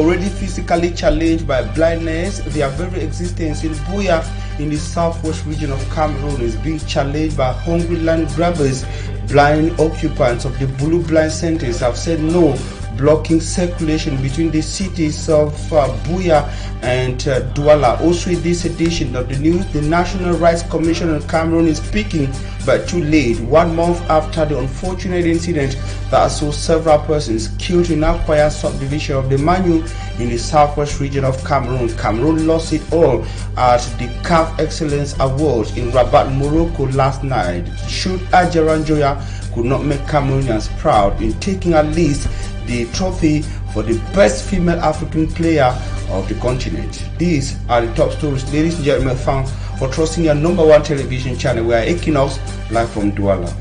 already physically challenged by blindness. Their very existence in Buea in the southwest region of Cameroon is being challenged by hungry land grabbers. Blind occupants of the blue blind centers have said no, blocking circulation between the cities of Buea and Douala. Also in this edition of the news, the National Rights Commission of Cameroon is speaking, but too late, 1 month after the unfortunate incident that saw several persons killed in Akwaya subdivision of the Manu in the southwest region of Cameroon. Cameroon lost it all at the CAF Excellence Awards in Rabat, Morocco last night. Should Ajaran Joya could not make Cameroonians proud in taking at least the trophy for the best female African player of the continent. These are the top stories, ladies and gentlemen. Thanks for trusting your #1 television channel. We are Equinoxe, live from Douala.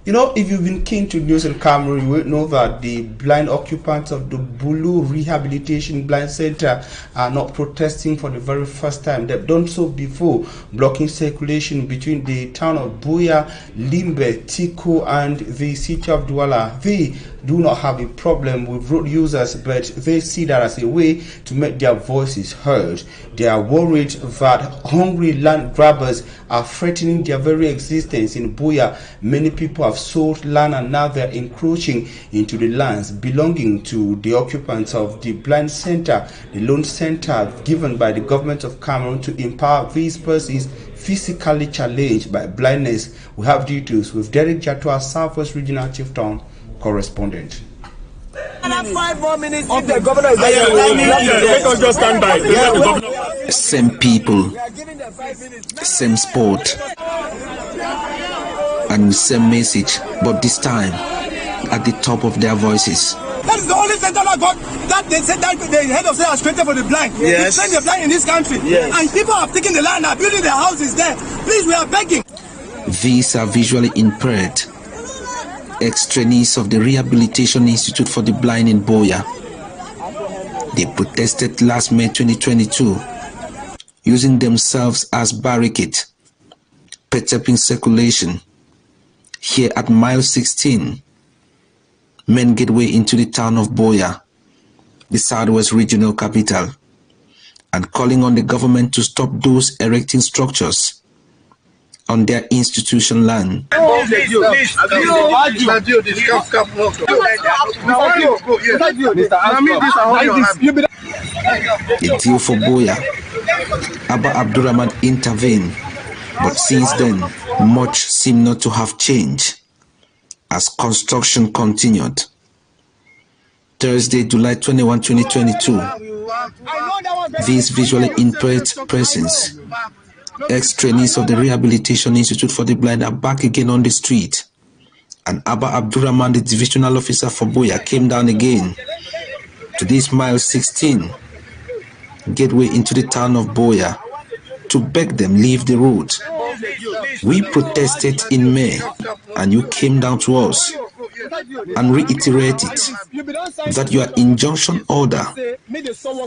You know, if you've been keen to news in Cameroon, you will know that the blind occupants of the Bulu Rehabilitation Blind Center are not protesting for the very first time. They've done so before, blocking circulation between the town of Buea, Limbe, Tiku, and the city of Douala. They do not have a problem with road users, but they see that as a way to make their voices heard. They are worried that hungry land grabbers are threatening their very existence in Buea. Many people have sold land and now they're encroaching into the lands belonging to the occupants of the blind center, the loan center given by the government of Cameroon to empower these persons physically challenged by blindness. We have details with Derek Jatua, Southwest Regional Chieftain correspondent. 5 more minutes if the governor is let us just stand by. Same people, same sport, and same message, but this time at the top of their voices. That is the only center that they said that the head of state has created for the blind. Yes. They train the blind in this country. Yes. And people have taken the land, are building their houses there. Please, we are begging. These are visually impaired ex-trainees of the Rehabilitation Institute for the Blind in Buea. They protested last May 2022, using themselves as barricades, perturbing circulation. Here at mile 16, main gateway into the town of Buea, the southwest regional capital, and calling on the government to stop those erecting structures on their institution land. A deal for Buea. Abba Abdurrahman intervened, but since then, much seemed not to have changed as construction continued. Thursday, July 21, 2022, these visually impaired persons, ex-trainees of the Rehabilitation Institute for the Blind, are back again on the street, and Abba Abdurrahman, the divisional officer for Buea, came down again to this mile 16 gateway into the town of Buea to beg them leave the road. We protested in May, and you came down to us and reiterated that your injunction order,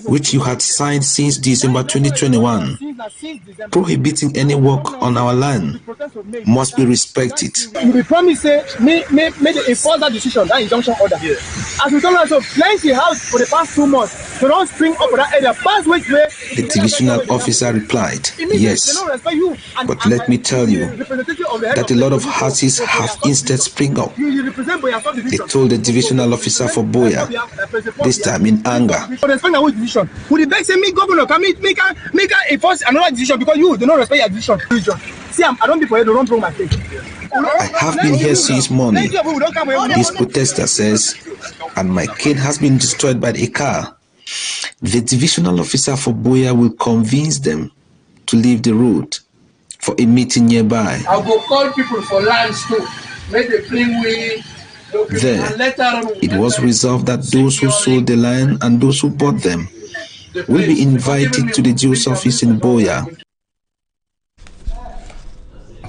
which you had signed since December 2021, prohibiting any work on our land, must be respected. We promise me enforce that decision, that injunction order. As we told us, so plenty house for the past 2 months to don't spring up for that area. The divisional officer replied, yes, but let me tell you that a lot of houses have instead spring up. They told the divisional officer for Buea, this time in anger. Would the beg say, me governor, can make enforce another decision because you do not respect your decision? See, I don't be for you, don't throw my face. I have been here since morning, this protester says, and my kid has been destroyed by a car. The divisional officer for Buea will convince them to leave the road for a meeting nearby. I will call people for lands too. Make the freeway. There, it was resolved that those who sold the land and those who bought them will be invited to the Jews office in Buea.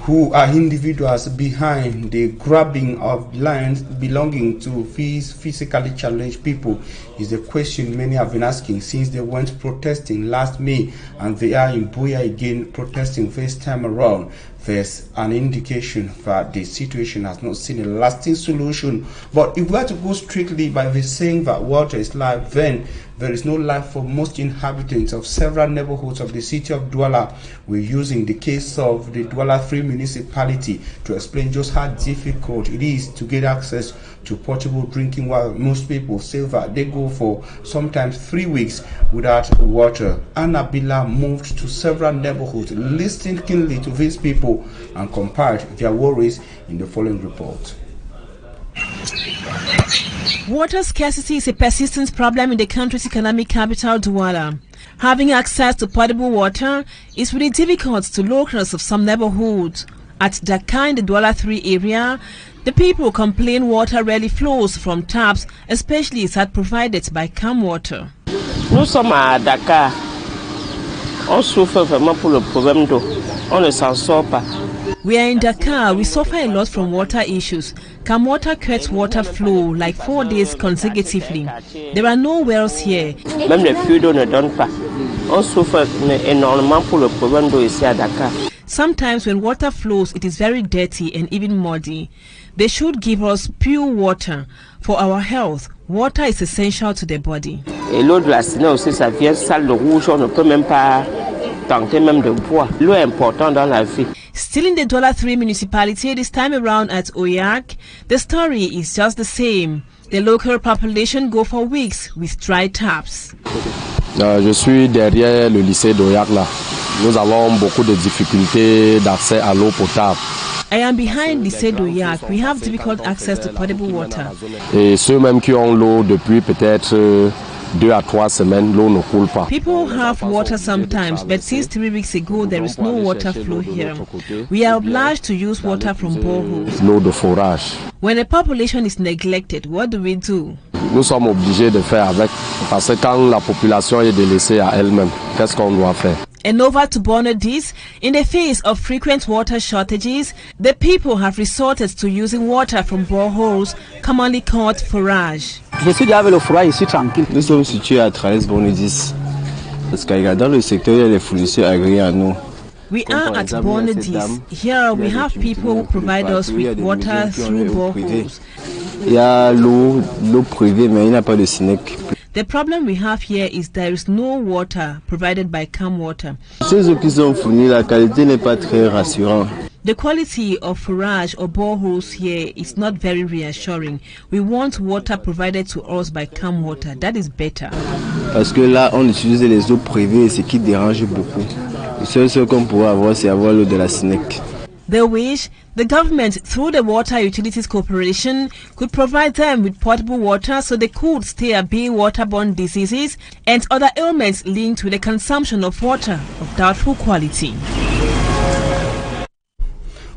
Who are individuals behind the grabbing of lands belonging to these physically challenged people is the question many have been asking since they went protesting last May, and they are in Buea again protesting this time around. There's an indication that the situation has not seen a lasting solution. But if we are to go strictly by the saying that water is life, then there is no life for most inhabitants of several neighborhoods of the city of Douala. We're using the case of the Douala 3 municipality to explain just how difficult it is to get access to potable drinking water. Most people say that they go for sometimes 3 weeks without water. Annabila moved to several neighborhoods, listening keenly to these people and compared their worries in the following report. Water scarcity is a persistent problem in the country's economic capital, Douala. Having access to potable water is really difficult to locals of some neighborhoods. At Dakar in the Douala 3 area, the people complain water rarely flows from taps, especially if that provided by Cam Water. Nous sommes à Dakar. On souffre vraiment pour le problème d'eau. On ne s'en sort pas. We are in Dakar. We suffer a lot from water issues. Cam Water cuts water flow like 4 days consecutively. There are no wells here. Même les puits d'eau ne donnent pas. On souffre énormément pour le problème d'eau ici à Dakar. Sometimes when water flows, it is very dirty and even muddy. They should give us pure water. For our health, water is essential to the body. Et l'eau de la Séné aussi, ça vient sale de rouge. On ne peut même pas tenter même de boire. L'eau est importante dans la vie. Still in the Douala 3 municipality, this time around at Oyak, the story is just the same. The local population go for weeks with dry taps. Je suis derrière le lycée d'Oyak là. Nous avons beaucoup de difficultés d'accès à l'eau potable. I am behind lycée d'Oyak. We have difficult access to potable water. Et ceux même qui ont l'eau depuis peut-être 2 à 3 semaines, l'eau ne coule pas. People have water sometimes, but since 3 weeks ago there is no water flow here. We are obliged to use water from boreholes. L'eau de forage. When a population is neglected, what do we do? Nous sommes obligés de faire avec, parce que quand la population est délaissée à elle-même, qu'est-ce qu'on doit faire? And over to Bonadis, in the face of frequent water shortages, the people have resorted to using water from boreholes, commonly called forage. Je suis là avec le forage ici tranquille. Nous sommes situés à 13 Bonadis, parce que dans le secteur, il y a les fournisseurs agréés à nous. We are at Bonadis. Here we have people who provide us with water through boreholes. Il y a l'eau privée, mais il n'y a pas de SINEC. The problem we have here is there is no water provided by Cam Water. Ces eaux qui sont fournies, la qualité n'est pas très rassurante. The quality of forage or boreholes here is not very reassuring. We want water provided to us by Cam Water. That is better. Parce que là, on utilise les eaux privées, ce qui dérange beaucoup. Le seul chose qu'on pourrait avoir, c'est avoir l'eau de la SINEC. They wish the government, through the Water Utilities Corporation, could provide them with potable water so they could stay at bay waterborne diseases and other ailments linked to the consumption of water of doubtful quality.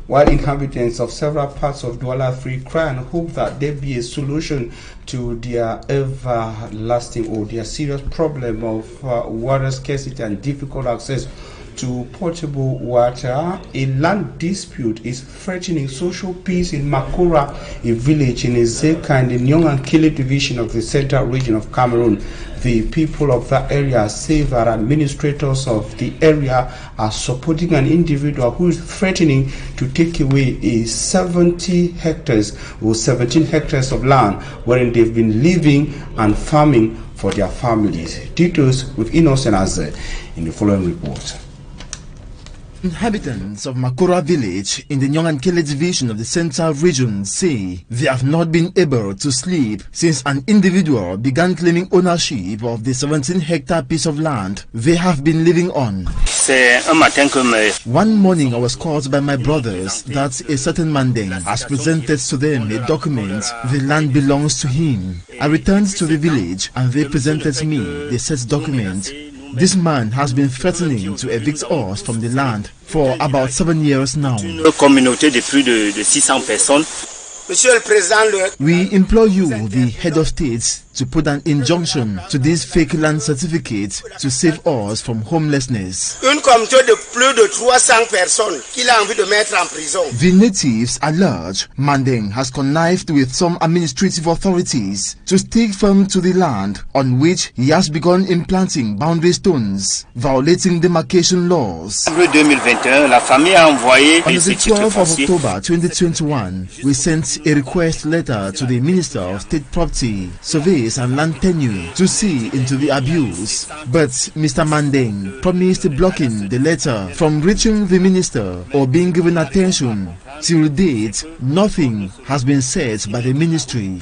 While inhabitants of several parts of Douala 3 cry and hope that there be a solution to their everlasting or their serious problem of water scarcity and difficult access to potable water, a land dispute is threatening social peace in Makura, a village in Ezeka in the Nyong-Ankele division of the central region of Cameroon. The people of that area say that administrators of the area are supporting an individual who is threatening to take away a 70 hectares or 17 hectares of land wherein they've been living and farming for their families. Details with Equinoxe in the following report. Inhabitants of Makura village in the Nyong-Ankele division of the central region say they have not been able to sleep since an individual began claiming ownership of the 17-hectare piece of land they have been living on. One morning I was called by my brothers that a certain man then has presented to them a document the land belongs to him. I returned to the village and they presented me the said document. This man has been threatening to evict us from the land for about 7 years now. We implore you, the head of states, to put an injunction to these fake land certificates to save us from homelessness. The natives at large, Mandeng has connived with some administrative authorities to stick firm to the land on which he has begun implanting boundary stones, violating demarcation laws. On the 12th of October 2021, we sent a request letter to the Minister of State Property, Surveys and Land Tenure to see into the abuse. But Mr. Mandeng promised blocking the letter from reaching the minister or being given attention. Till date, nothing has been said by the ministry.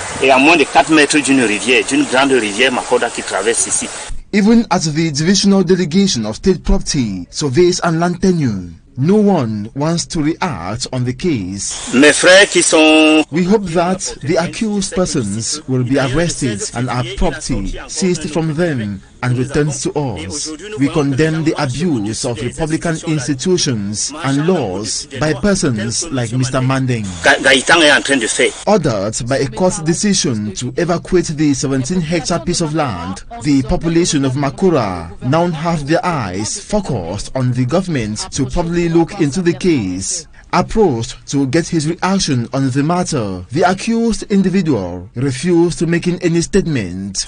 Even at the divisional delegation of state property, surveys and land tenure, no one wants to react on the case. We hope that the accused persons will be arrested and our property seized from them and returned to us. We condemn the abuse of Republican institutions and laws by persons like Mr. Mandeng. Ordered by a court decision to evacuate the 17-hectare piece of land, the population of Makura now have their eyes focused on the government to probably look into the case. Approached to get his reaction on the matter, the accused individual refused to make any statement.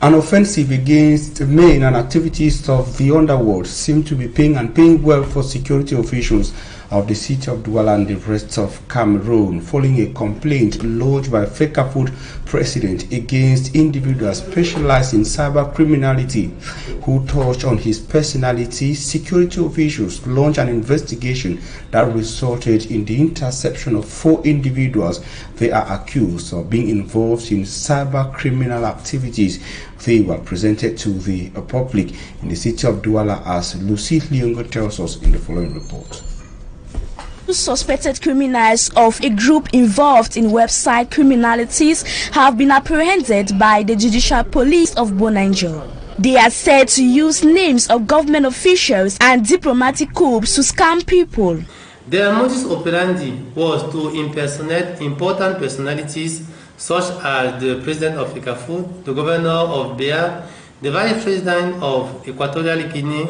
An offensive against the men and activities of the underworld seem to be paying well for security officials of the city of Douala and the rest of Cameroon, following a complaint lodged by Fecafoot president against individuals specialized in cyber criminality who touched on his personality. Security officials launched an investigation that resulted in the interception of 4 individuals. They are accused of being involved in cyber criminal activities. They were presented to the public in the city of Douala, as Lucy Liongo tells us in the following report. 2 suspected criminals of a group involved in website criminalities have been apprehended by the Judicial Police of Bonanger. They are said to use names of government officials and diplomatic coups to scam people. Their modus operandi was to impersonate important personalities such as the President of Fecafoot, the Governor of Bear, the Vice President of Equatorial Guinea.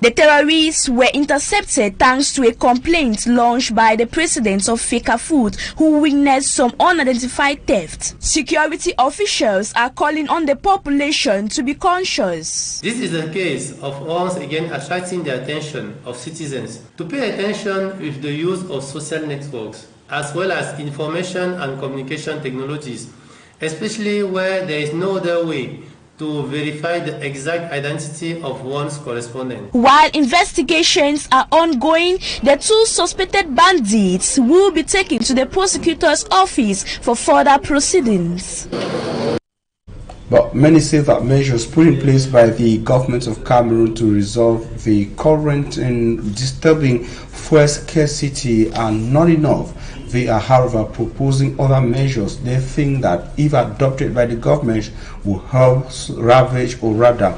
The terrorists were intercepted thanks to a complaint launched by the president of Fecafoot, who witnessed some unidentified theft. Security officials are calling on the population to be conscious. This is a case of once again attracting the attention of citizens to pay attention with the use of social networks, as well as information and communication technologies, especially where there is no other way to verify the exact identity of one's correspondent. While investigations are ongoing, the 2 suspected bandits will be taken to the prosecutor's office for further proceedings. But many say that measures put in place by the government of Cameroon to resolve the current and disturbing fuel scarcity are not enough. They are, however, proposing other measures they think that, if adopted by the government, will help ravage, or rather,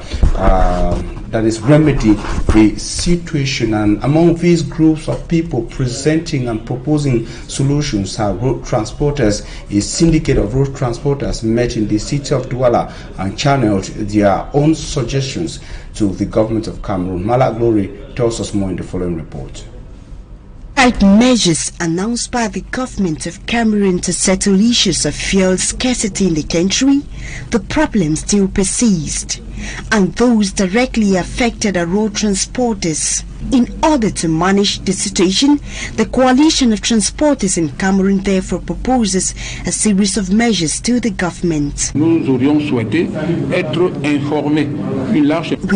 that is, remedy the situation. And among these groups of people presenting and proposing solutions are road transporters. A syndicate of road transporters met in the city of Douala and channeled their own suggestions to the government of Cameroon. Mala Glory tells us more in the following report. Measures announced by the government of Cameroon to settle issues of fuel scarcity in the country, the problem still persists, and those directly affected are road transporters. In order to manage the situation, the Coalition of Transporters in Cameroon therefore proposes a series of measures to the government. We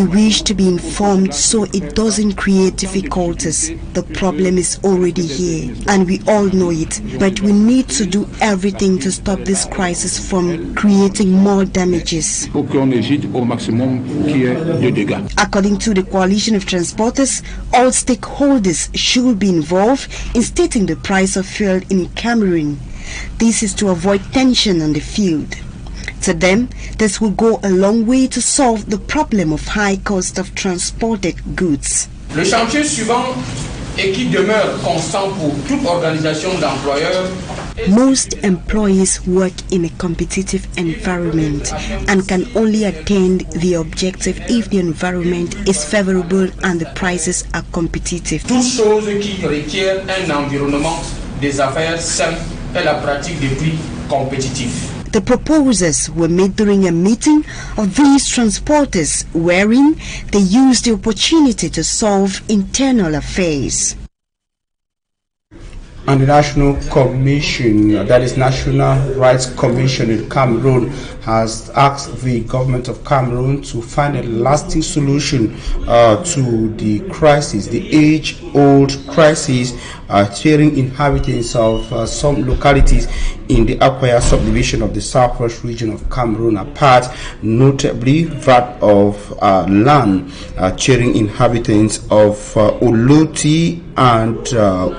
wish to be informed so it doesn't create difficulties. The problem is already here, and we all know it, but we need to do everything to stop this crisis from creating more damages. According to the Coalition of Transporters, all stakeholders should be involved in stating the price of fuel in Cameroon. This is to avoid tension on the field. To them, this will go a long way to solve the problem of high cost of transported goods. Le chantier suivant, et qui demeure constant pour toute organisation d'employeurs, Most employees work in a competitive environment and can only attain the objective if the environment is favorable and the prices are competitive. Toutes choses qui requièrent un environnement des affaires sain et la pratique des prix compétitifs. The proposals were made during a meeting of these transporters wherein they used the opportunity to solve internal affairs. And the National Commission, that is National Rights Commission in Cameroon, has asked the government of Cameroon to find a lasting solution to the crisis, the age-old crisis tearing inhabitants of some localities in the Akwaya subdivision of the southwest region of Cameroon apart, notably that of land tearing inhabitants of Oloti and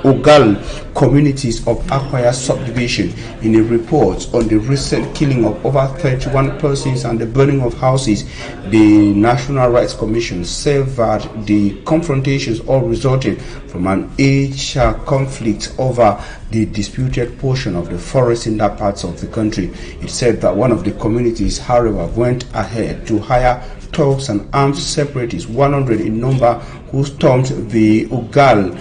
Ogal communities of Akwaya subdivision. In a report on the recent killing of over 31 persons and the burning of houses, the National Rights Commission said that the confrontations all resulted from an age conflict over the disputed portion of the forest in that part of the country. It said that one of the communities, however, went ahead to hire thugs and armed separatists, 100 in number, who stormed the Ugal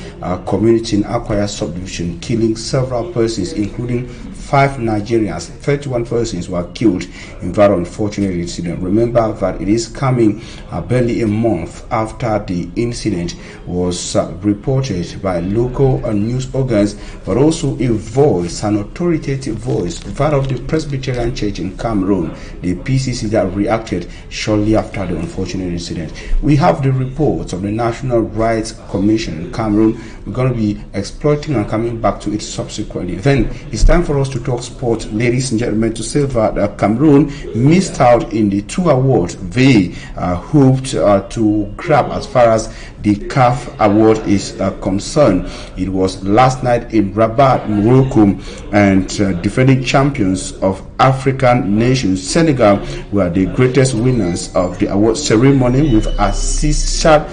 community in Akwaya subdivision, killing several persons, including 5 Nigerians. 31 persons were killed in that unfortunate incident. Remember that it is coming barely a month after the incident was reported by local news organs, but also a voice, an authoritative voice, that of the Presbyterian Church in Cameroon, the PCC, that reacted shortly after the unfortunate incident. We have the reports of the National Rights Commission in Cameroon. We're going to be exploiting and coming back to it subsequently. Then it's time for us to talk sport, ladies and gentlemen, to say that Cameroon missed out in the 2 awards they hoped to grab as far as the CAF award is concerned. It was last night in Rabat, Morocco, and defending champions of African nations, Senegal, were the greatest winners of the award ceremony, with Assisat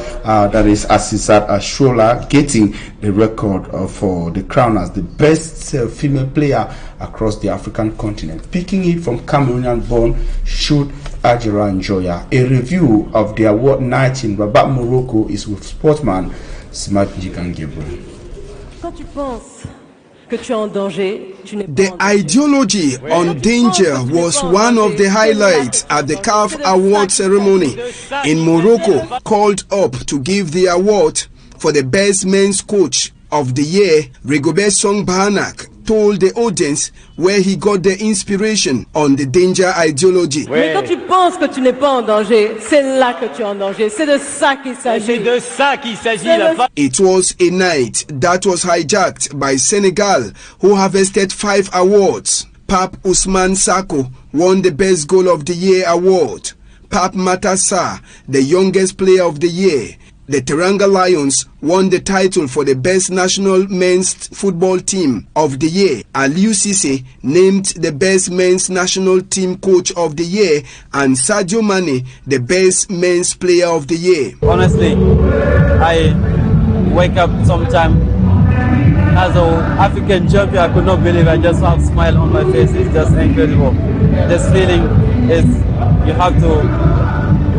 Ashola getting the record for the crown as the best female player across the African continent. Picking it from Cameroonian-born Shoot Ajira Njoya. A review of the award night in Rabat, Morocco is with sportsman Smart Jikan Gabriel. The ideology on danger was one of the highlights at the CAF award ceremony in Morocco, called up to give the award for the best men's coach of the year. Rigobert Song Bahanak told the audience where he got the inspiration on the danger ideology. Mais quand tu penses que tu n'es pas en danger, c'est là que tu es en danger. C'est de ça qu'il s'agit. C'est de ça qu'il s'agit. It was a night that was hijacked by Senegal, who harvested 5 awards. Pape Ousmane Sako won the Best Goal of the Year award. Pape Matassa, the youngest player of the year. The Teranga Lions won the title for the best national men's football team of the year. Aliou Cisse named the best men's national team coach of the year, and Sadio Mane the best men's player of the year. Honestly, I wake up sometime as an African champion. I could not believe I just have a smile on my face. It's just incredible. This feeling is, you have to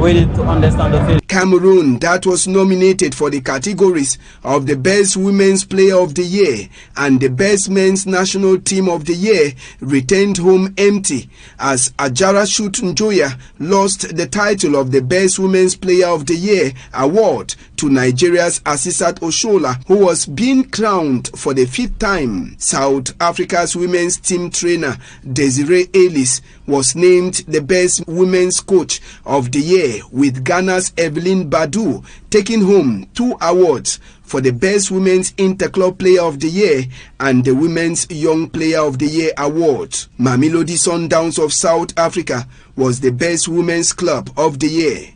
wait to understand the feeling. Cameroon, that was nominated for the categories of the best women's player of the year and the best men's national team of the year, returned home empty as Ajara Shoot Njoya lost the title of the best women's player of the year award to Nigeria's Assisat Oshola, who was being crowned for the 5th time. South Africa's women's team trainer Desiree Ellis was named the best women's coach of the year, with Ghana's Evelyn Badu taking home 2 awards for the best women's interclub player of the year and the women's young player of the year award. Mamelodi Sundowns of South Africa was the best women's club of the year.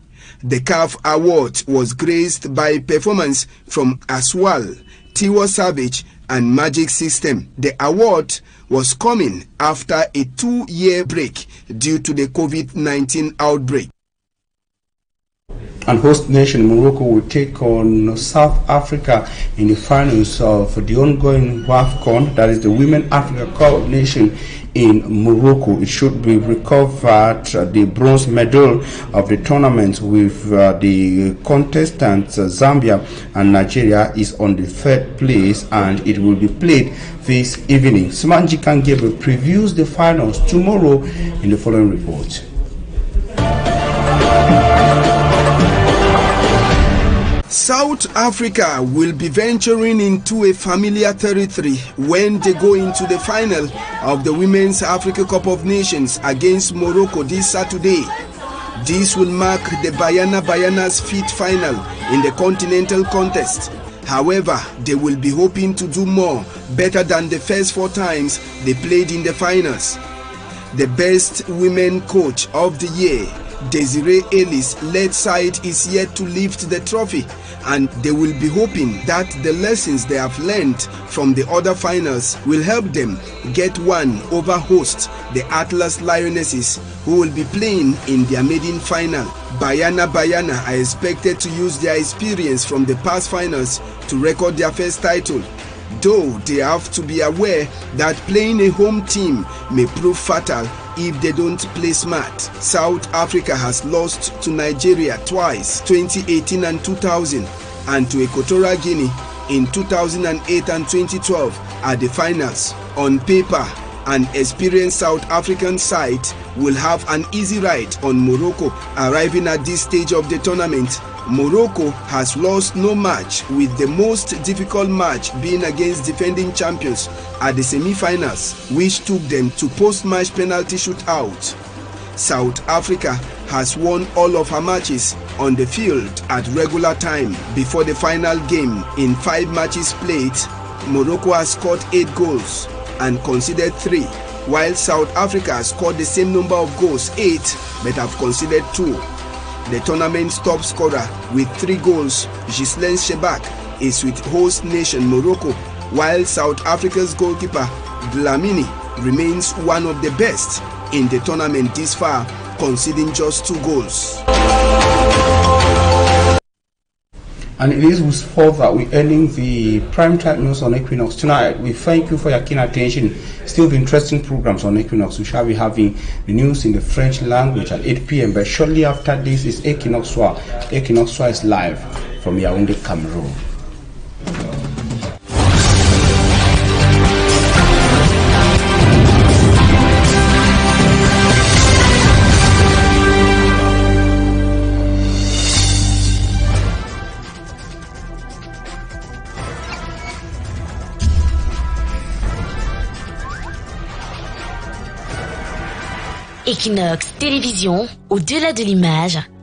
The CAF award was graced by performance from Aswal, Tiwa Savage and Magic System. The award was coming after a 2-year break due to the COVID-19 outbreak. And host nation Morocco will take on South Africa in the finals of the ongoing WAFCON, that is the Women Africa Cup of Nations in Morocco. It should be recovered the bronze medal of the tournament, with the contestants Zambia and Nigeria is on the third place, and it will be played this evening. Simanji Kangebe previews the finals tomorrow in the following report. South Africa will be venturing into a familiar territory when they go into the final of the Women's Africa Cup of Nations against Morocco this Saturday. This will mark the Bayanas' fifth final in the continental contest. However, they will be hoping to do more, better than the first 4 times they played in the finals. The best women coach of the year, Desiree Ellis' led side, is yet to lift the trophy, and they will be hoping that the lessons they have learned from the other finals will help them get one over host, the Atlas Lionesses, who will be playing in their maiden final. Bayana are expected to use their experience from the past finals to record their first title, though they have to be aware that playing a home team may prove fatal if they don't play smart. South Africa has lost to Nigeria twice, 2018 and 2000, and to Equatorial Guinea in 2008 and 2012 at the finals. On paper, an experienced South African side will have an easy ride on Morocco. Arriving at this stage of the tournament, Morocco has lost no match, with the most difficult match being against defending champions at the semi-finals, which took them to post-match penalty shootout. South Africa has won all of her matches on the field at regular time before the final game. In 5 matches played, Morocco has scored 8 goals and conceded 3, while South Africa has scored the same number of goals, 8, but have conceded 2. The tournament's top scorer with 3 goals, Ghislaine Shebak, is with host nation Morocco, while South Africa's goalkeeper Dlamini remains one of the best in the tournament this far, conceding just 2 goals. And it is with further we're ending the primetime news on Equinoxe tonight. We thank you for your keen attention. Still the interesting programs on Equinoxe. We shall be having the news in the French language at 8 p.m. But shortly after this is Equinoxe Soir. Equinoxe Soir is live from Yaoundé, Cameroon. Equinoxe Télévision, au-delà de l'image.